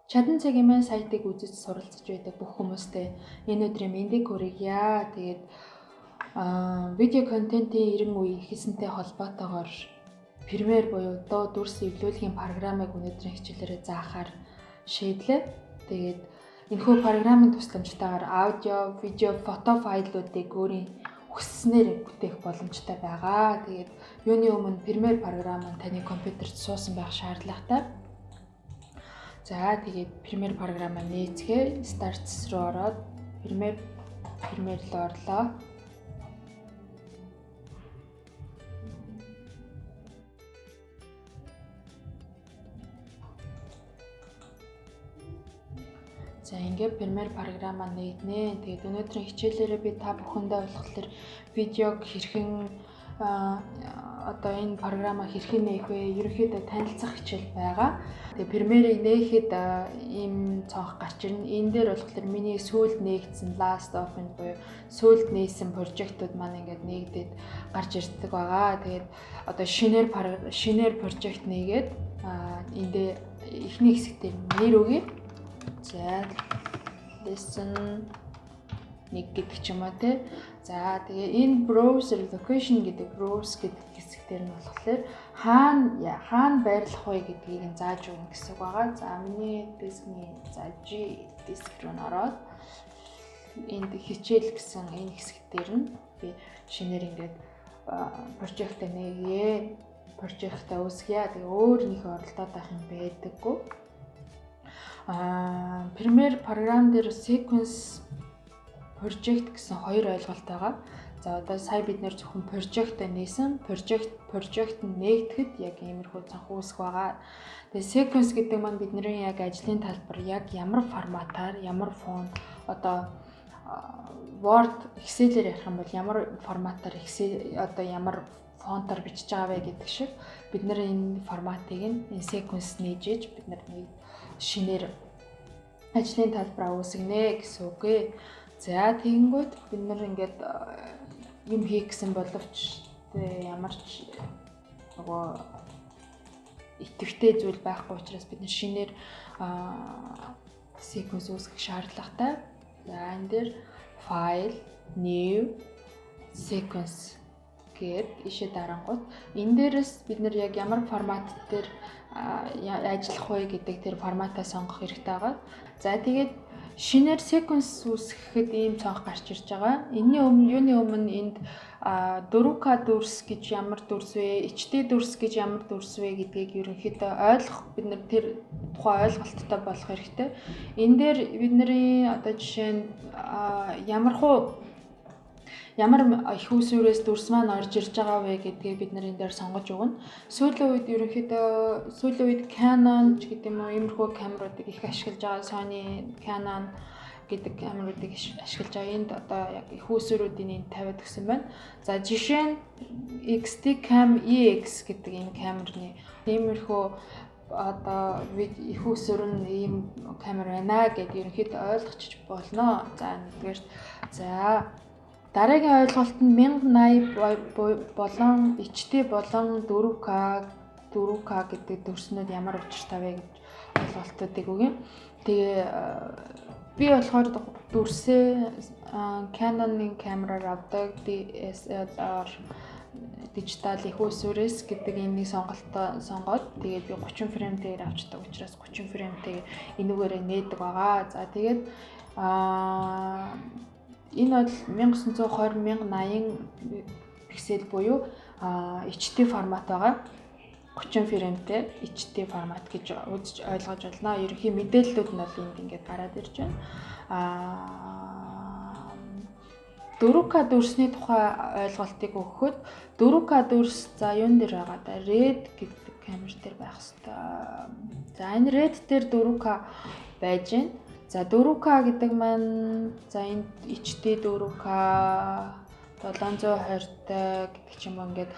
Чадан цагийн маань сайтыг үзэж суралцж байдаг бүх хүмүүстээ энэ өдрийн мэндийг хүргье. Тэгээд видео контентын 90 үе ихэлсэнтэй холбоотойгоор Premiere буюу дуу дүрс эвлүүлэхийн програмыг өнөөдрийн хичээлээрээ заахаар шийдлээ. Тэгээд энэхүү програмын тусламжтайгаар аудио, видео, фото файлуудыг өөрийн хүсснээр бүтээх боломжтой байгаа. Тэгээд юуны өмнө Premiere програм нь таны компьютерт суусан байх шаардлагатай. За тэгээд Premiere програмаа нээцгээе. Starts руу ороод Premiere руу орлоо. За ингээд Premiere програмаа нээгнэ. Тэгээд өнөөдрийн хичээлээрээ би та бүхэндээ болохоор видеог хэрхэн энэ програмаа хэрхэн нээх вэ? Ерөнхийдөө танилцах хичээл байгаа. Тэгээд Premiere-ийг нээхэд ийм цонх гарч ирнэ. Энэ дээр болохоор миний сүүлд нээгдсэн last open буюу сүүлд нээсэн прожектууд маань ингээд нээгдээд гарч ирдэг байгаа. Тэгээд одоо шинээр прожект нээгээд эндээ эхний хэсэгтээ нэр өгье. За lesson 1 гэдэг ч юм уу те. За тэгээ энэ browser location гэдэг browse гэдэг хэсэг дээр нь болохоор хаана байрлах вэ гэдгийг нь зааж өгнө гэсэн үг байгаа. За миний дискний G диск руу ороод энд хичээл гэсэн энэ хэсэг дээр нь би шинээр ингээд прожектаа нэгээ. Прожектаа үүсгье. Тэгээ өөр нэг оролдоод байх юм байдаггүй. Premiere програм дээр sequence project гэсэн хоёр ойлголт байгаа. За одоо сая бид нэр зөвхөн project-а нээсэн. Project нь нээгдэхэд яг иймэрхүү цанх үүсэх байгаа. Тэгээ sequence гэдэг маань бидний яг ажлын талбар яг ямар форматаар, ямар фон одоо Word, Excel-ээр ярих юм бол ямар форматаар одоо ямар фонтоор бичиж байгаа вэ гэдэг шиг бид нэр энэ форматыг энэ sequence нээж бид нар нэг шинээр ажлын талбараа үүсгэнэ гэсэн үг ээ. За тэгэнгүүт бид нар ингээд юм хийх гэсэн боловч ямар ч нөгөө идэвхтэй зүйл байхгүй учраас бид нар шинээр sequence үүсгэх шаардлагатай. За энэ дээр file, new, sequence гээд ишээ дарангуут энэ дээрээс бид нар яг ямар формат дээр ажиллах вэ гэдэг тэр форматаа сонгох хэрэгтэй байгаа. За тэгээд шинээр sequence үүсгэхэд ийм цонх гарч ирж байгаа. Юуны өмнө энд 4K дүрс гэж ямар дүрс вэ, HD дүрс гэж ямар дүрс вэ гэдгийг ерөнхийдөө ойлгох бид нар тэр тухайн ойлголттой болох хэрэгтэй. Энэ дээр бидний одоо жишээ нь ямар их усүрээс дүрс маань орж ирж байгаа вэ гэдгийг бид нар энэ дээр сонгож өгнө. Сүүлийн үед Canon ч гэдэг юм уу иймэрхүү камеруудыг их ашиглаж байгаа. Sony, Canon гэдэг камеруудыг ашиглаж байгаа. Энд одоо яг их усүрүүдийн энд тавиад өгсөн байна. За жишээ нь XT-Cam EX гэдэг энэ камерны иймэрхүү одоо их усүр нь ийм камер байна гэдгийг ерөнхийдөө ойлгочих болно. За нэгдүгээр дараагийн ойлголт нь 1080 болон HD болон 4K гэдэг дүрснүүд ямар учиртай вэ гэж ойлголтуудыг өгье. Тэгээ би болохоор дүрсээ Canon-ын камераар авдаг DSLR дижитал их усүрээс гэдэг энийг сонгоод тэгээд би 30 фреймтэйгээр авчдаг учраас 30 фреймтэйг энүүгээрээ нээдэг байгаа. За тэгээд энэ бол 1920 1080 пиксел буюу HD формат байгаа. 30 фреймтэй HD формат гэж үзэж ойлгож байна. Ерөнхий мэдээллүүд нь бол энд ингээд гараад ирж байна. 4K дүрсний тухай ойлголтыг өгөхөд 4K дүрс за юун дээр байгаа да Red гэдэг камер дээр байх хэвээр. За энэ Red дээр 4K байж байна. За 4K гэдэг маань за энэ HD 4K 720-тай гэдэг ч юм уу ингээд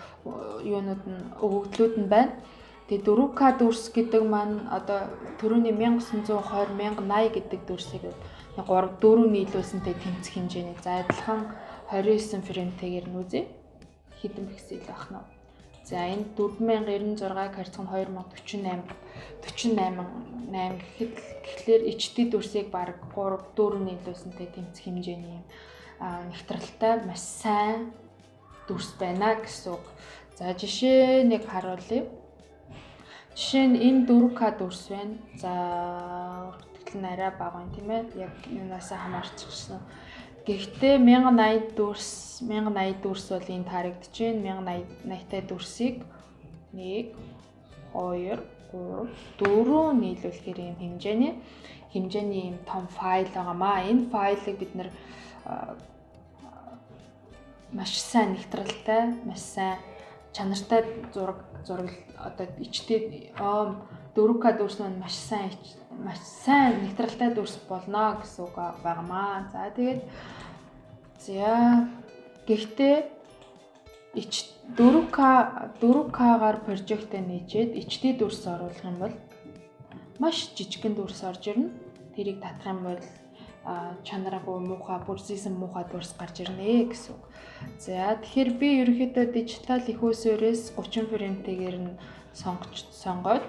юунууд нь өгөгдлүүд нь байна. Тэгээ 4K дүрс гэдэг маань одоо түрүүний 1920 1080 гэдэг дүрсийг 4 нийлүүлсэнтэй тэнцэх хэмжээний за адилхан 29 фреймтэйгээр нь үзье. Хэдэн пиксел байх нь вэ? За энэ 4096 харьцах нь 2048 гэхэд ичдэг дүрсийг баг 3-4 нийлүүлсэнтэй тэмцэх хэмжээний юм нэгтралтай маш сайн дүрс байна гэсэн үг. За жишээ нэг харуулъя. Жишээ нь энэ 4К дүрс байна. За үргэлжлэл нь арай бага байна тийм ээ. Яг юунаас хамаарчихсан. Гэхдээ 1080 дүрс бол энэ тарагдж байна. 1080-тай дүрсийг 1 2 3 4 нийлүүлэхээр ийм хэмжээний ийм том файл байгаамаа. Энэ файлыг бид нэр маш сайн нэгтралтай, маш сайн чанартай зураг одоо ичдэг 4К дүрс нь маш сайн нэгтралтай дүрс болно гэсэн үг байгаамаа. За тэгээд гэхдээ 4К-гаар прожектыг нээжээд HD дүрс оруулах юм бол маш жижигхэн дүрс орж ирнэ. Тэрийг татах юм бол чанараагүй муухай, бүрзийсэн муухай дүрс гарч ирнэ гэсэн үг. За тэгэхээр би ерөнхийдөө дижитал их усөрөөс 30 фреймтэйгээр нь сонгоод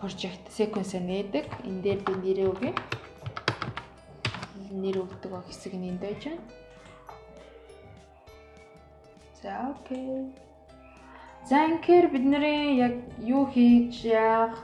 project sequence-ийг нээдэг. Энэ дээр би нэрээ өгье. Нэр өгдөг хэсэг нь энд байж байна. За окей. За инхээр бидний яг юу хийж яах,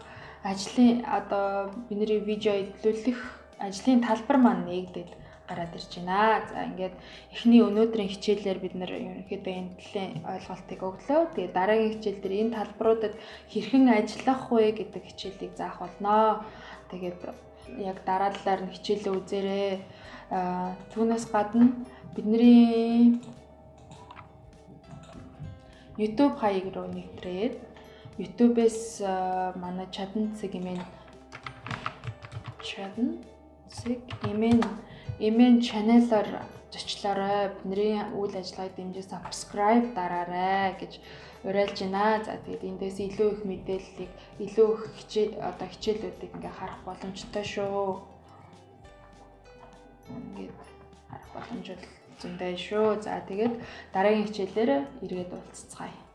ажлын одоо бидний видео эдлүүлэх ажлын талбар маань нэгдээд гараад ирж байна. За ингээд эхний өнөөдрийн хичээлээр бид нэр ерөнхийдөө энэ талын ойлголтыг өглөө. Тэгээд дараагийн хичээл дээр энэ талбаруудад хэрхэн ажиллах вэ гэдэг хичээлийг заах болно. Тэгээд яг дараалалаар нь хичээлээ үзээрэй. Түүнээс гадна бидний YouTube хаяг руу нэвтрээд YouTube-с манай чадан цэг имэн channel-аар зочлоорой. Бидний үйл ажиллагааг дэмжиж subscribe дараарай гэж уриалж байна. За тэгээд эндээс илүү их мэдээллийг, илүү их хичээлүүдийг ингээ харах боломжтой шүү. Ингээд харах боломж зөндөө шүү. За тэгээд дараагийн хичээлээр эргээд уулзцгаая.